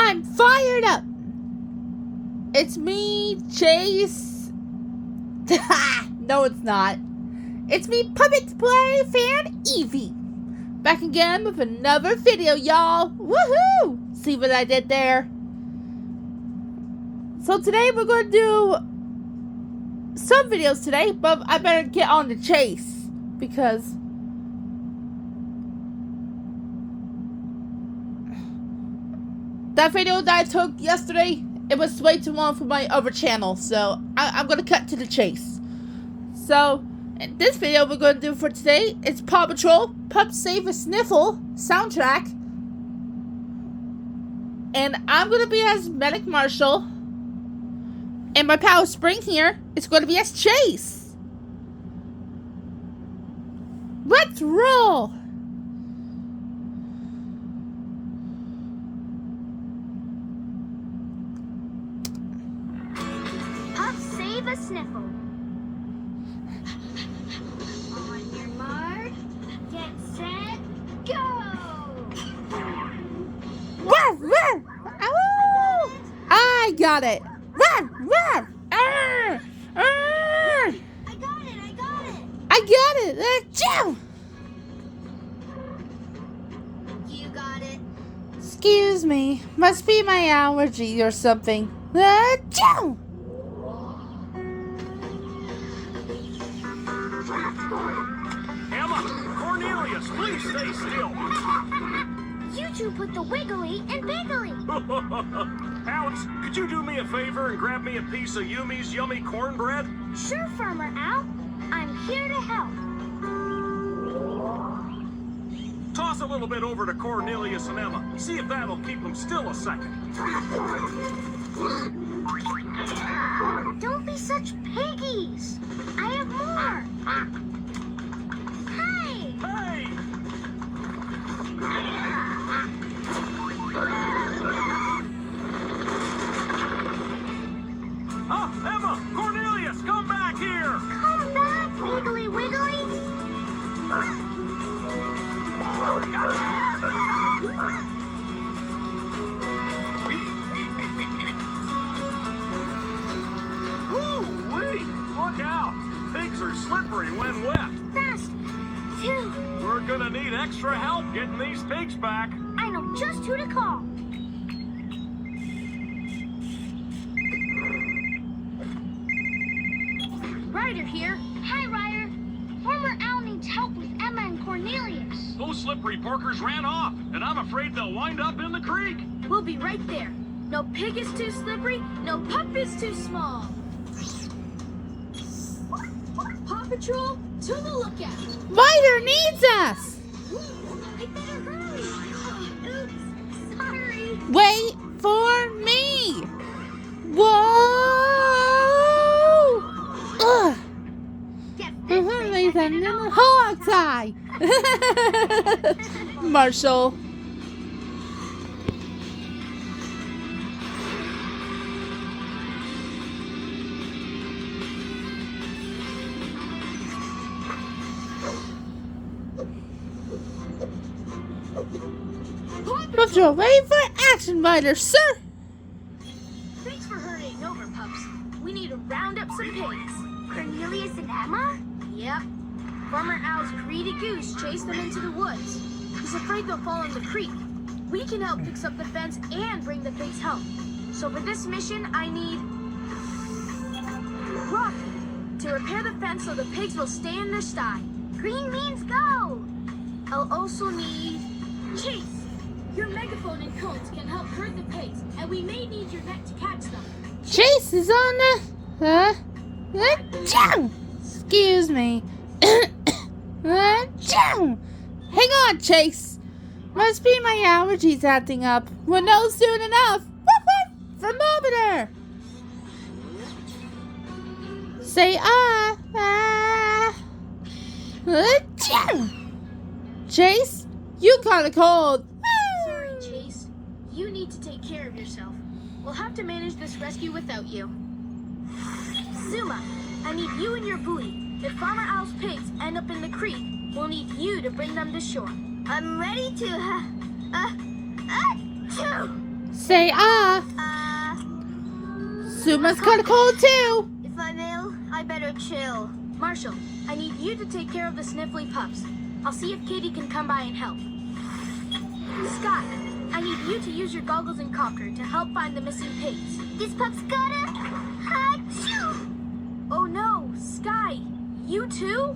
I'm fired up. It's me, Chase. No, it's not. It's me, Puppet Play fan Eevee. Back again with another video, y'all. Woohoo! See what I did there? So today we're going to do some videos today, but I better get on the chase because that video that I took yesterday, it was way too long for my other channel, so I'm going to cut to the chase. So, in this video we're going to do for today, it's Paw Patrol, Pups Save a Sniffle soundtrack. And I'm going to be as Medic Marshall. And my pal Spring here is going to be as Chase. Let's roll! Save a sniffle. On your mark, get set, go! Ruff, ruff. Ow! I got it. Ruff, ruff. Arr, arr. I got it, I got it! I got it. Achoo! You got it. Excuse me. Must be my allergy or something. Achoo! Emma, Cornelius, please stay still. You two put the wiggly in biggly. Alex, could you do me a favor and grab me a piece of Yumi's yummy cornbread? Sure, Farmer Al. I'm here to help. Toss a little bit over to Cornelius and Emma. See if that'll keep them still a second. Don't be such piggies. I have more. Hey! Hey! Emma! Cornelius, come back here! Come back, Wiggly Wiggly! Woo-wee! Look out! Pigs are slippery when wet. Fast! Phew! We're gonna need extra help getting these pigs back. I know just who to call. Ryder here. Hi, Ryder. Farmer Al needs help with Emma and Cornelius. Those slippery porkers ran off, and I'm afraid they'll wind up in the creek. We'll be right there. No pig is too slippery, no pup is too small. Paw Patrol, to the lookout. Ryder needs us. I better hurry. Oops, sorry. Wait for me. Whoa! Ugh. Get this Ladies and gentlemen, hog tie. Marshall. Patrol, ready for action, Ryder, sir. Thanks for hurrying over, pups. We need to round up some pigs. Cornelius and Emma? Yep. Farmer Al's greedy goose chased them into the woods. He's afraid they'll fall in the creek. We can help fix up the fence and bring the pigs home. So for this mission, I need rock to repair the fence so the pigs will stay in their sty. Green means go! I'll also need Chase. Your megaphone and cones can help herd the pigs, and we may need your net to catch them. Chase is on the... Excuse me. Hang on, Chase. Must be my allergies acting up. We'll know soon enough. Thermometer. Say Chase, you kinda cold. Sorry, Chase. You need to take care of yourself. We'll have to manage this rescue without you. Zuma, I need you and your booty. If Farmer Al's pigs end up in the creek, we'll need you to bring them to shore. I'm ready to, say ah. Suma's got a cold too. If I'm ill, I better chill. Marshall, I need you to take care of the sniffly pups. I'll see if Katie can come by and help. Scott, I need you to use your goggles and copter to help find the missing pigs. This pup's gotta... Achoo! Oh no, Sky, you too?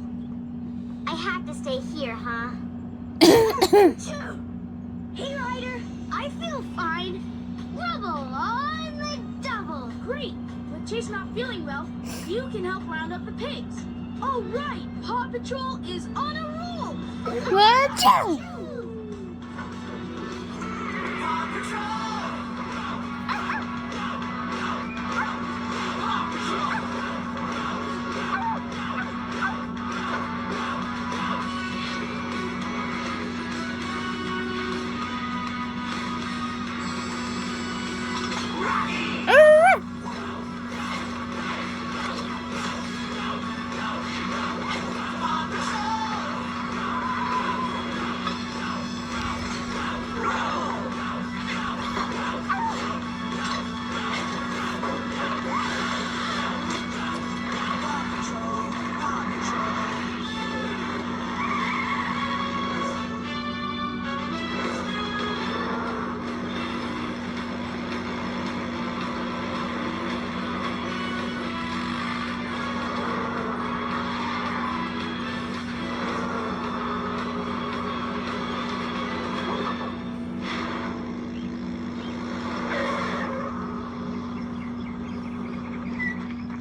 I have to stay here, huh? Hey, Ryder, I feel fine. Rubble on the double. Great. With Chase not feeling well, you can help round up the pigs. All right, Paw Patrol is on a roll. Watch out.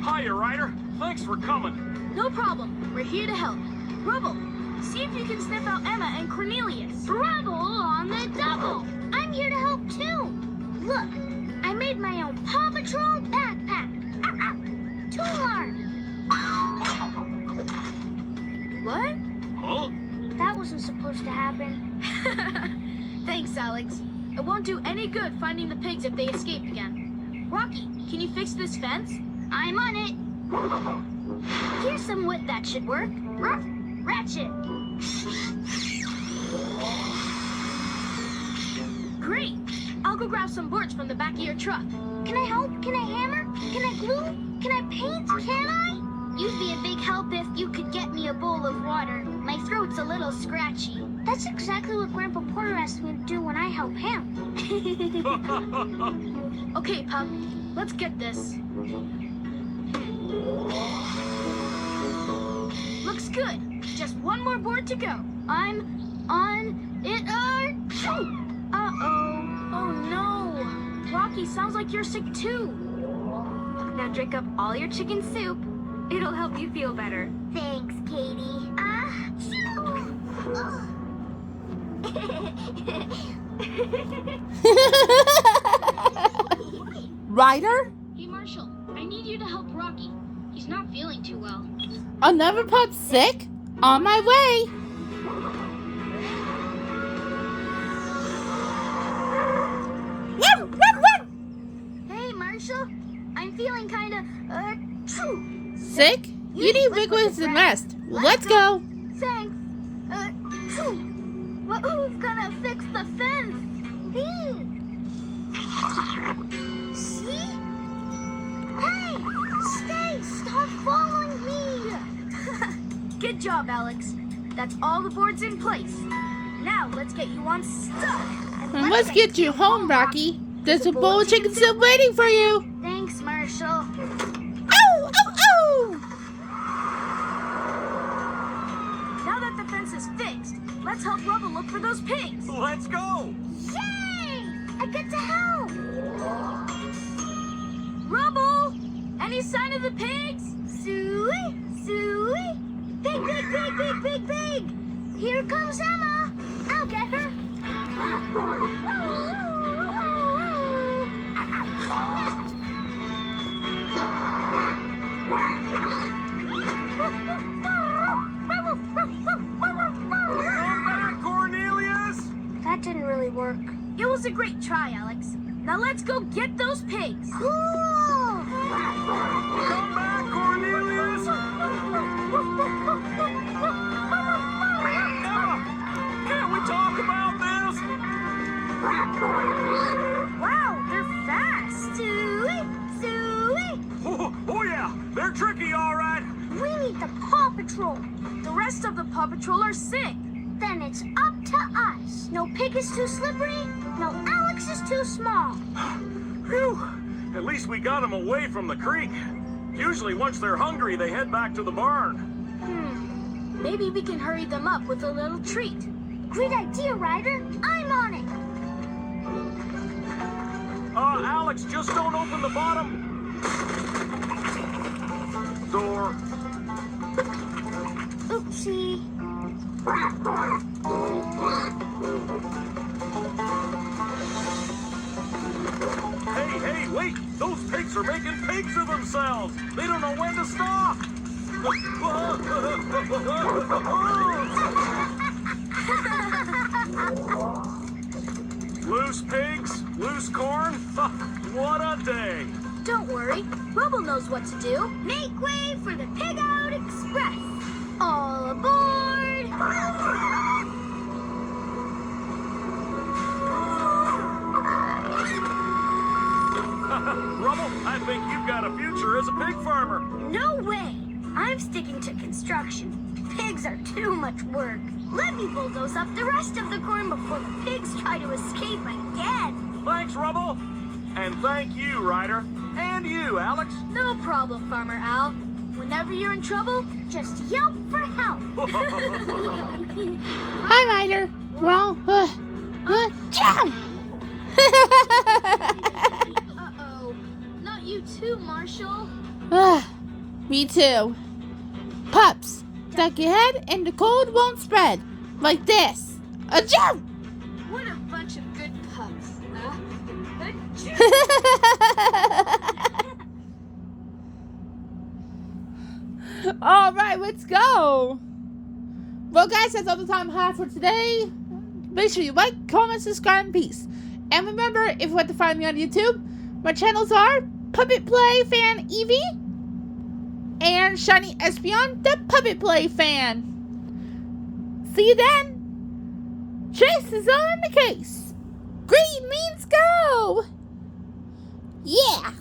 Hiya, Ryder. Thanks for coming. No problem. We're here to help. Rubble, see if you can sniff out Emma and Cornelius. Rubble on the double. I'm here to help too. Look, I made my own Paw Patrol backpack. Too large. What? Huh? That wasn't supposed to happen. Thanks, Alex. It won't do any good finding the pigs if they escape again. Rocky, can you fix this fence? I'm on it. Here's some wood that should work. Ruff, ratchet. Great. I'll go grab some boards from the back of your truck. Can I help? Can I hammer? Can I glue? Can I paint? Can I? You'd be a big help if you could get me a bowl of water. My throat's a little scratchy. That's exactly what Grandpa Porter asked me to do when I help him. Okay, Pup. Let's get this. Looks good. Just one more board to go. I'm on it. Uh-oh. Oh, no. Rocky, sounds like you're sick, too. Now drink up all your chicken soup. It'll help you feel better. Thanks, Katie. Ryder? Hey, Marshall, I need you to help Rocky. He's not feeling too well. Another pup sick? On my way. Hey, Marshall, I'm feeling kind of, Sick? You need big wings and rest. Let's go. Thanks. Well, who's gonna fix the fence? See? Hey, stay! Stop following me! Good job, Alex. That's all the boards in place. Now let's get you unstuck. And let's get you home, Rocky. There's a bowl of chicken soup waiting for you. Thanks, Marshall. Ow! Ow! Ow! Now that the fence is fixed, let's help Rubble look for those pigs. Let's go. Yay! I get to help. Rubble! Any sign of the pigs? Suey! Suey! Big, big, big, big, big, big! Here comes Emma! I'll get her! Come back, Cornelius. That didn't really work. It was a great try, Alex. Now let's go get those pigs. Cool! Come back, Cornelius. Emma, can't we talk about this? Wow, they're fast. Zooey, zooey. Oh yeah, they're tricky, all right. We need the Paw Patrol. The rest of the Paw Patrol are sick. Then it's up to us. No Pig is too slippery. No Alex is too small. Phew. At least we got them away from the creek. Usually once they're hungry, they head back to the barn. Maybe we can hurry them up with a little treat. Great idea, Ryder. I'm on it. Alex, just don't open the bottom door. Oopsie. Hey, wait! Those pigs are making pigs of themselves! They don't know when to stop! Loose pigs, loose corn? What a day! Don't worry. Rubble knows what to do. Make way for the Pig Out Express. All aboard! Rubble, I think you've got a future as a pig farmer. No way! I'm sticking to construction. Pigs are too much work. Let me bulldoze up the rest of the corn before the pigs try to escape again. Thanks, Rubble. And thank you, Ryder. And you, Alex. No problem, Farmer Al. Whenever you're in trouble, just yelp for help. Hi, Ryder. Well, jump! Uh-oh. Not you too, Marshall. Me too. Pups, duck your head and the cold won't spread. Like this. A jump! What a bunch of good pups. All right, let's go. Well, guys, that's all the time I have for today. Make sure you like, comment, subscribe, and peace. And remember, if you want to find me on YouTube, my channels are Puppet Play Fan Eevee and Shiny Espeon, the Puppet Play Fan. See you then. Chase is on the case. Green means go. Yeah.